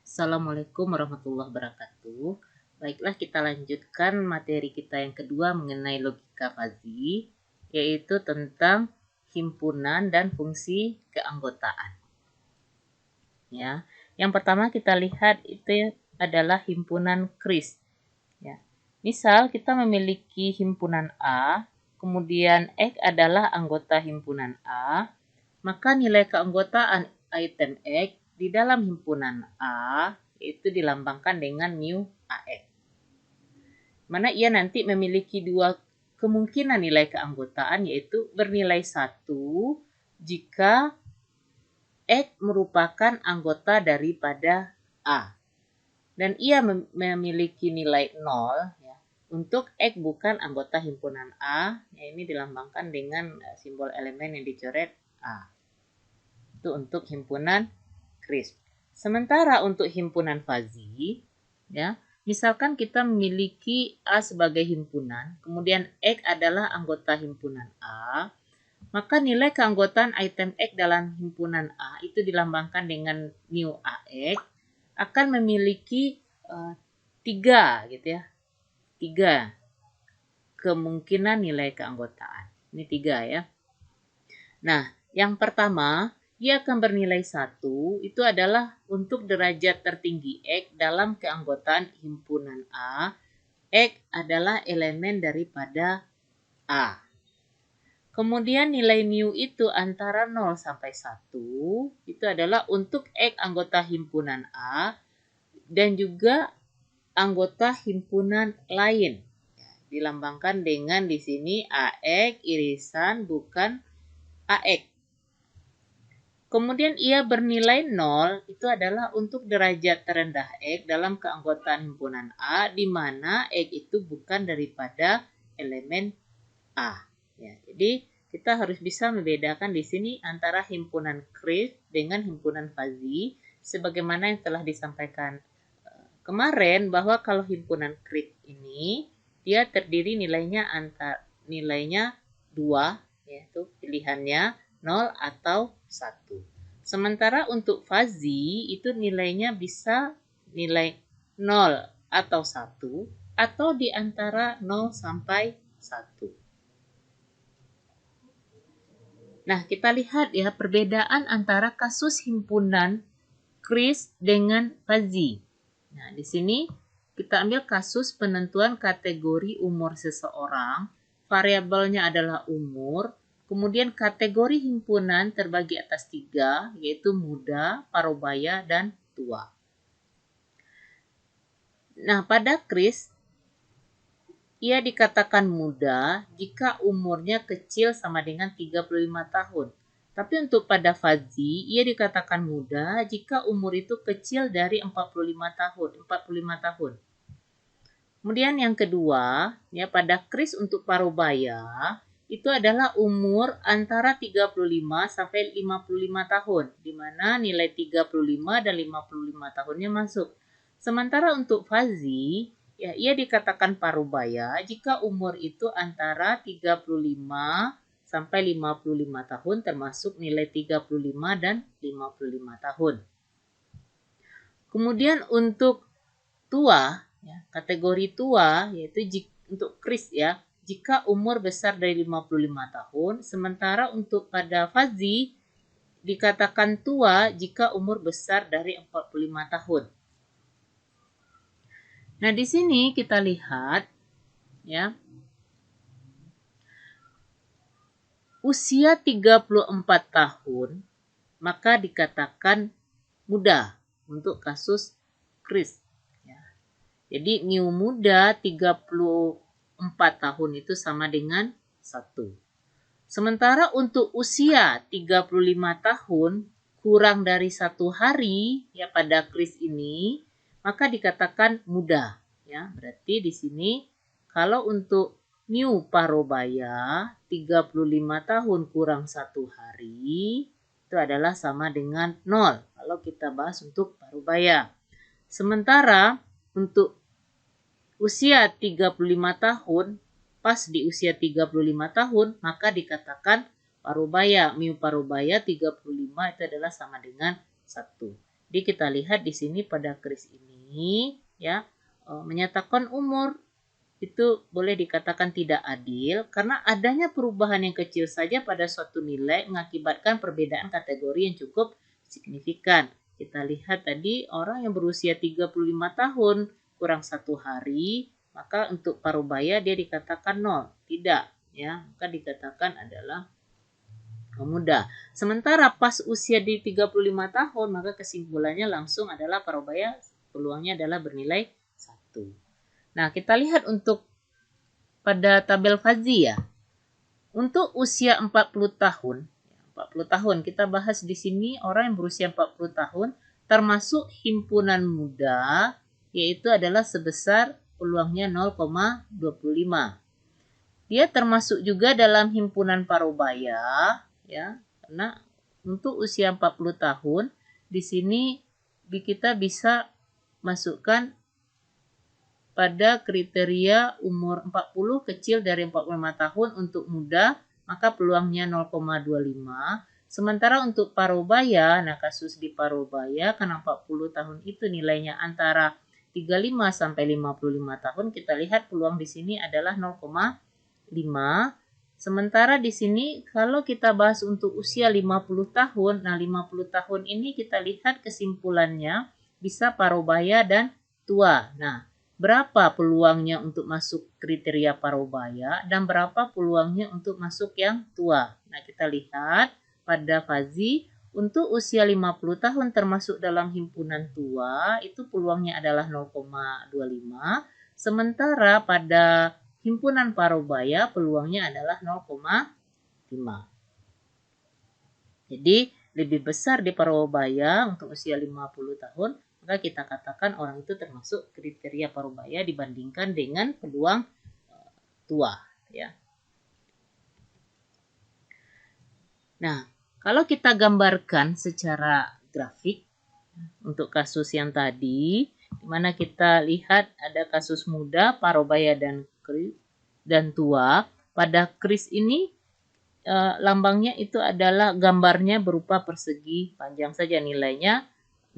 Assalamualaikum warahmatullahi wabarakatuh. Baiklah, kita lanjutkan materi kita yang kedua mengenai logika fuzzy, yaitu tentang himpunan dan fungsi keanggotaan. Ya, yang pertama kita lihat itu adalah himpunan Kris. Ya, misal kita memiliki himpunan A, kemudian X adalah anggota himpunan A, maka nilai keanggotaan item X di dalam himpunan A itu dilambangkan dengan mu AX. Mana ia nanti memiliki dua kemungkinan nilai keanggotaan, yaitu bernilai 1 jika X merupakan anggota daripada A. Dan ia memiliki nilai 0 ya, untuk X bukan anggota himpunan A, ya, ini dilambangkan dengan simbol elemen yang dicoret A. Itu untuk himpunan Kris. Sementara untuk himpunan fuzzy, ya, misalkan kita memiliki A sebagai himpunan, kemudian X adalah anggota himpunan A, maka nilai keanggotaan item X dalam himpunan A itu dilambangkan dengan mu AX akan memiliki 3 gitu ya. 3 kemungkinan nilai keanggotaan. Ini 3 ya. Nah, yang pertama, ia akan bernilai 1, itu adalah untuk derajat tertinggi X dalam keanggotaan himpunan A. X adalah elemen daripada A. Kemudian nilai mu itu antara 0 sampai 1, itu adalah untuk X anggota himpunan A dan juga anggota himpunan lain. Dilambangkan dengan di sini AX irisan bukan AX. Kemudian ia bernilai 0, itu adalah untuk derajat terendah X dalam keanggotaan himpunan A, di mana X itu bukan daripada elemen A. Ya, jadi kita harus bisa membedakan di sini antara himpunan Kris dengan himpunan fuzzy, sebagaimana yang telah disampaikan kemarin bahwa kalau himpunan Kris ini dia terdiri nilainya 2, yaitu pilihannya 0 atau 1. Sementara untuk fuzzy itu nilainya bisa nilai 0 atau 1 atau di antara 0 sampai 1. Nah, kita lihat ya perbedaan antara kasus himpunan Kris dengan fuzzy. Nah, di sini kita ambil kasus penentuan kategori umur seseorang, variabelnya adalah umur, kemudian kategori himpunan terbagi atas 3, yaitu muda, parubaya, dan tua. Nah, pada Kris, ia dikatakan muda jika umurnya kecil sama dengan 35 tahun. Tapi untuk pada fuzzy, ia dikatakan muda jika umur itu kecil dari 45 tahun. Kemudian yang kedua, ya pada Kris untuk parubaya, itu adalah umur antara 35 sampai 55 tahun, di mana nilai 35 dan 55 tahunnya masuk. Sementara untuk fuzzy, ya ia dikatakan parubaya jika umur itu antara 35 sampai 55 tahun, termasuk nilai 35 dan 55 tahun. Kemudian untuk tua, ya, kategori tua yaitu untuk Kris ya, jika umur besar dari 55 tahun, sementara untuk pada fuzzy dikatakan tua jika umur besar dari 45 tahun. Nah, di sini kita lihat ya. Usia 34 tahun maka dikatakan muda untuk kasus Kris. Jadi mu muda 34 tahun itu sama dengan 1. Sementara untuk usia 35 tahun kurang dari 1 hari ya pada Kris ini, maka dikatakan muda ya. Berarti di sini kalau untuk mu parubaya 35 tahun kurang 1 hari itu adalah sama dengan 0 kalau kita bahas untuk parubaya. Sementara untuk usia 35 tahun, pas di usia 35 tahun, maka dikatakan parubaya. Mu parubaya 35 itu adalah sama dengan 1. Jadi kita lihat di sini pada kris ini ya, menyatakan umur itu boleh dikatakan tidak adil karena adanya perubahan yang kecil saja pada suatu nilai mengakibatkan perbedaan kategori yang cukup signifikan. Kita lihat tadi orang yang berusia 35 tahun kurang 1 hari, maka untuk parubaya dia dikatakan 0. Tidak, ya, maka dikatakan adalah muda. Sementara pas usia di 35 tahun, maka kesimpulannya langsung adalah parubaya peluangnya adalah bernilai 1. Nah, kita lihat untuk pada tabel Fazzi ya. Untuk usia 40 tahun, 40 tahun kita bahas di sini orang yang berusia 40 tahun termasuk himpunan muda, yaitu adalah sebesar peluangnya 0,25. Dia termasuk juga dalam himpunan parubaya ya, karena untuk usia 40 tahun di sini kita bisa masukkan pada kriteria umur 40 kecil dari 45 tahun untuk muda, maka peluangnya 0,25. Sementara untuk parubaya, nah kasus di parubaya karena 40 tahun itu nilainya antara 35 sampai 55 tahun, kita lihat peluang di sini adalah 0,5. Sementara di sini kalau kita bahas untuk usia 50 tahun, nah 50 tahun ini kita lihat kesimpulannya bisa parubaya dan tua. Nah, berapa peluangnya untuk masuk kriteria parubaya dan berapa peluangnya untuk masuk yang tua. Nah, kita lihat pada Fazzi untuk usia 50 tahun termasuk dalam himpunan tua itu peluangnya adalah 0,25. Sementara pada himpunan parubaya peluangnya adalah 0,5. Jadi lebih besar di parubaya untuk usia 50 tahun, maka kita katakan orang itu termasuk kriteria parubaya dibandingkan dengan peluang tua ya. Nah, kalau kita gambarkan secara grafik untuk kasus yang tadi, di mana kita lihat ada kasus muda, parubaya dan tua. Pada kris ini lambangnya itu adalah gambarnya berupa persegi panjang saja, nilainya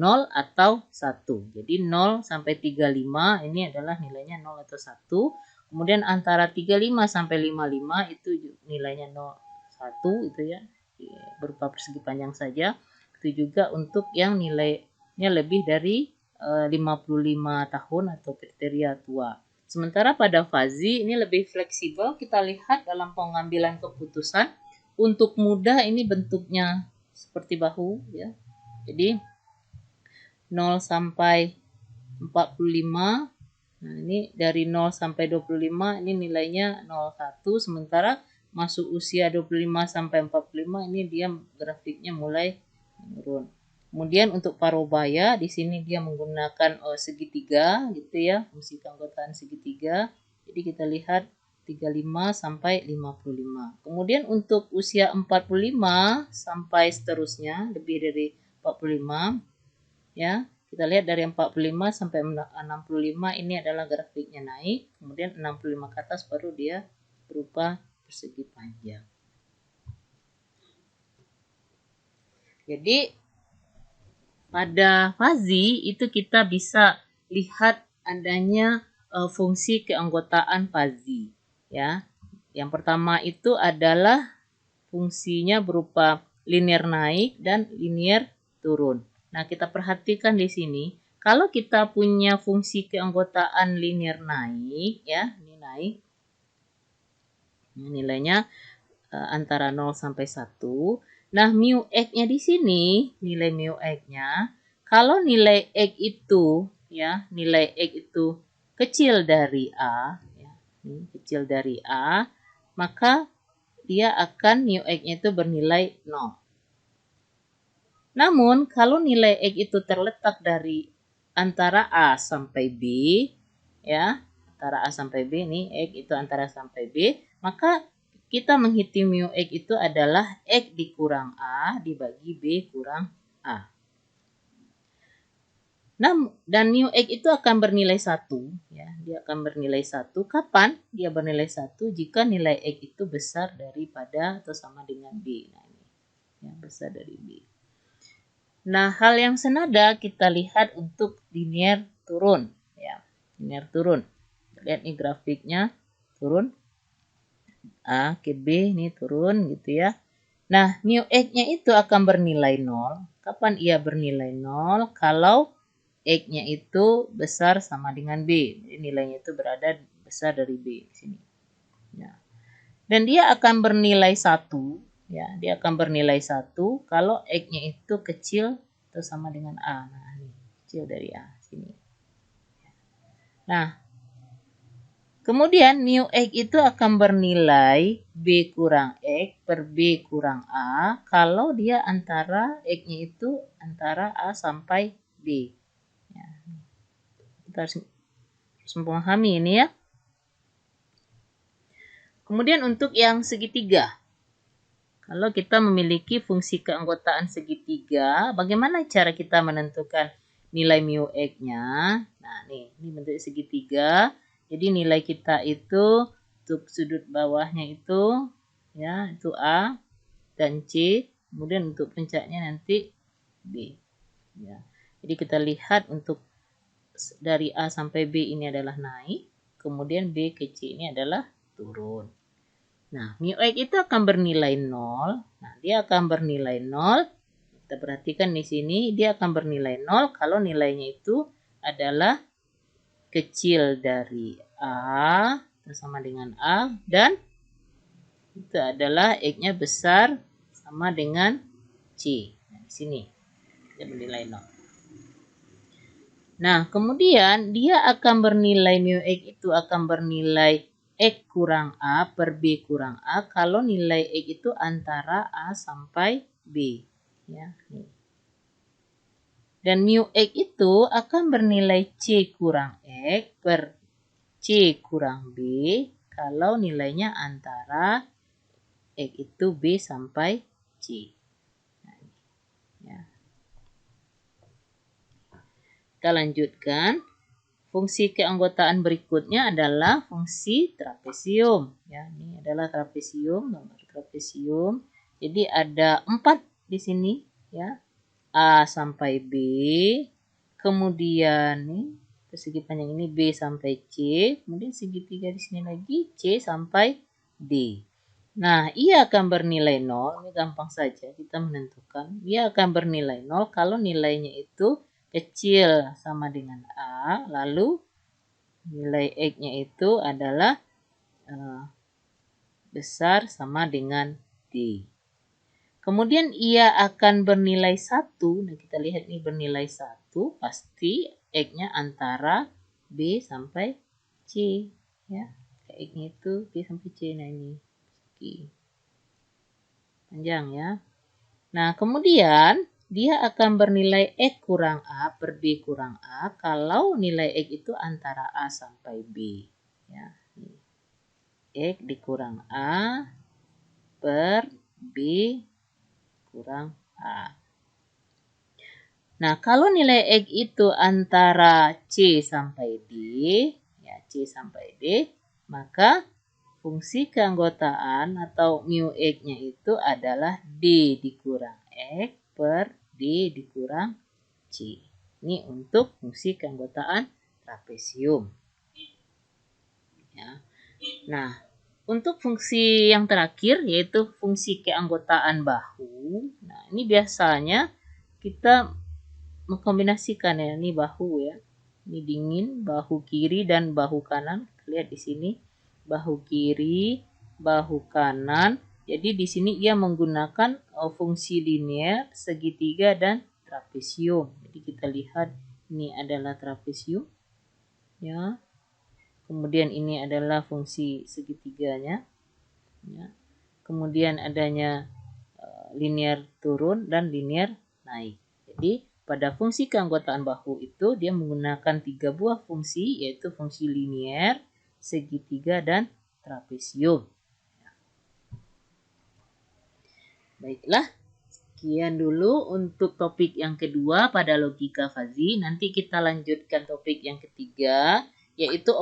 0 atau 1. Jadi 0 sampai 35 ini adalah nilainya 0 atau 1. Kemudian antara 35 sampai 55 itu nilainya 0, 1 itu ya, berupa persegi panjang saja. Itu juga untuk yang nilainya lebih dari 55 tahun atau kriteria tua. Sementara pada Fazzi ini lebih fleksibel, kita lihat dalam pengambilan keputusan. Untuk muda ini bentuknya seperti bahu ya. Jadi 0 sampai 45. Nah, ini dari 0 sampai 25 ini nilainya 01, sementara masuk usia 25 sampai 45 ini dia grafiknya mulai menurun. Kemudian untuk parubaya di sini dia menggunakan segitiga gitu ya, fungsi keanggotaan segitiga. Jadi kita lihat 35 sampai 55. Kemudian untuk usia 45 sampai seterusnya lebih dari 45 ya. Kita lihat dari 45 sampai 65 ini adalah grafiknya naik, kemudian 65 ke atas baru dia berupa persegi panjang. Jadi pada Fazzi itu kita bisa lihat adanya fungsi keanggotaan Fazzi ya. Yang pertama itu adalah fungsinya berupa linear naik dan linear turun. Nah, kita perhatikan di sini, kalau kita punya fungsi keanggotaan linear naik ya, ini naik. Nilainya antara 0 sampai 1. Nah, mu x-nya di sini, nilai mu x-nya, kalau nilai x itu ya, nilai x itu kecil dari A, ya, ini kecil dari A, maka dia akan mu x-nya itu bernilai 0. Namun, kalau nilai x itu terletak dari antara A sampai B, ya, antara A sampai B, nih x itu antara sampai B, maka kita menghitung mu x itu adalah x dikurang A dibagi B kurang A. Nah, dan mu x itu akan bernilai 1, ya, dia akan bernilai 1. Kapan dia bernilai 1? Jika nilai x itu besar daripada atau sama dengan B. Nah, ini ya, besar dari B. Nah, hal yang senada kita lihat untuk linear turun. Ya, linear turun. Lihat nih grafiknya turun. A ke B ini turun gitu ya. Nah, mu X-nya itu akan bernilai 0. Kapan ia bernilai 0? Kalau X-nya itu besar sama dengan B. Jadi nilainya itu berada besar dari B di sini. Ya. Dan dia akan bernilai 1. Ya, dia akan bernilai 1 kalau X-nya itu kecil atau sama dengan A. Nah, ini kecil dari A sini. Nah, kemudian mu X itu akan bernilai B kurang X per B kurang A kalau dia antara X-nya itu antara A sampai B. Ya, kita harus memahami ini ya. Kemudian untuk yang segitiga. Kalau kita memiliki fungsi keanggotaan segitiga, bagaimana cara kita menentukan nilai mu X-nya? Nah, ini bentuk segitiga. Jadi nilai kita itu untuk sudut bawahnya itu ya, itu A dan C, kemudian untuk puncaknya nanti B. Ya. Jadi kita lihat untuk dari A sampai B ini adalah naik, kemudian B ke C ini adalah turun. Nah, mu X itu akan bernilai 0. Nah, dia akan bernilai 0. Kita perhatikan di sini, dia akan bernilai 0 kalau nilainya itu adalah kecil dari A, sama dengan A, dan itu adalah X-nya besar sama dengan C. Nah, di sini dia bernilai 0. Nah, kemudian dia akan bernilai mu X itu akan bernilai X kurang A per B kurang A kalau nilai X itu antara A sampai B. Ya, nih. Dan mu X itu akan bernilai C kurang X per C kurang B kalau nilainya antara X itu B sampai C. Nah, ya. Kita lanjutkan. Fungsi keanggotaan berikutnya adalah fungsi trapesium. Ya, ini adalah trapesium, gambar trapesium. Jadi ada 4 di sini, ya. A sampai B, kemudian nih persegi panjang ini B sampai C, kemudian segitiga di sini lagi C sampai D. Nah, ia akan bernilai 0, ini gampang saja kita menentukan. Ia akan bernilai 0 kalau nilainya itu kecil sama dengan A, lalu nilai X-nya itu adalah besar sama dengan D. Kemudian ia akan bernilai 1, nah kita lihat ini bernilai 1, pasti X-nya antara B sampai C. Ya, X-nya itu B sampai C, nah ini panjang ya. Nah, kemudian dia akan bernilai X kurang A per B kurang A kalau nilai X itu antara A sampai B. Ya. X dikurang A per B kurang A. Nah, kalau nilai X itu antara C sampai D, ya C sampai D, maka fungsi keanggotaan atau mu X-nya itu adalah D dikurang X per D dikurang C. Ini untuk fungsi keanggotaan trapesium. Ya. Nah, untuk fungsi yang terakhir yaitu fungsi keanggotaan bahu. Nah, ini biasanya kita mengkombinasikan ya, ini bahu ya. Ini dingin, bahu kiri dan bahu kanan. Lihat di sini, bahu kiri, bahu kanan. Jadi di sini ia menggunakan fungsi linear, segitiga dan trapesium. Jadi kita lihat ini adalah trapesium ya. Kemudian ini adalah fungsi segitiganya ya. Kemudian adanya linear turun dan linear naik. Jadi pada fungsi keanggotaan bahu itu dia menggunakan 3 buah fungsi, yaitu fungsi linear, segitiga, dan trapesium. Baiklah, sekian dulu untuk topik yang kedua pada logika fazi. Nanti kita lanjutkan topik yang ketiga, yaitu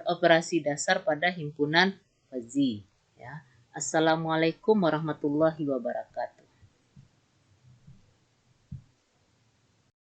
operasi dasar pada himpunan fazi. Ya. Assalamualaikum warahmatullahi wabarakatuh.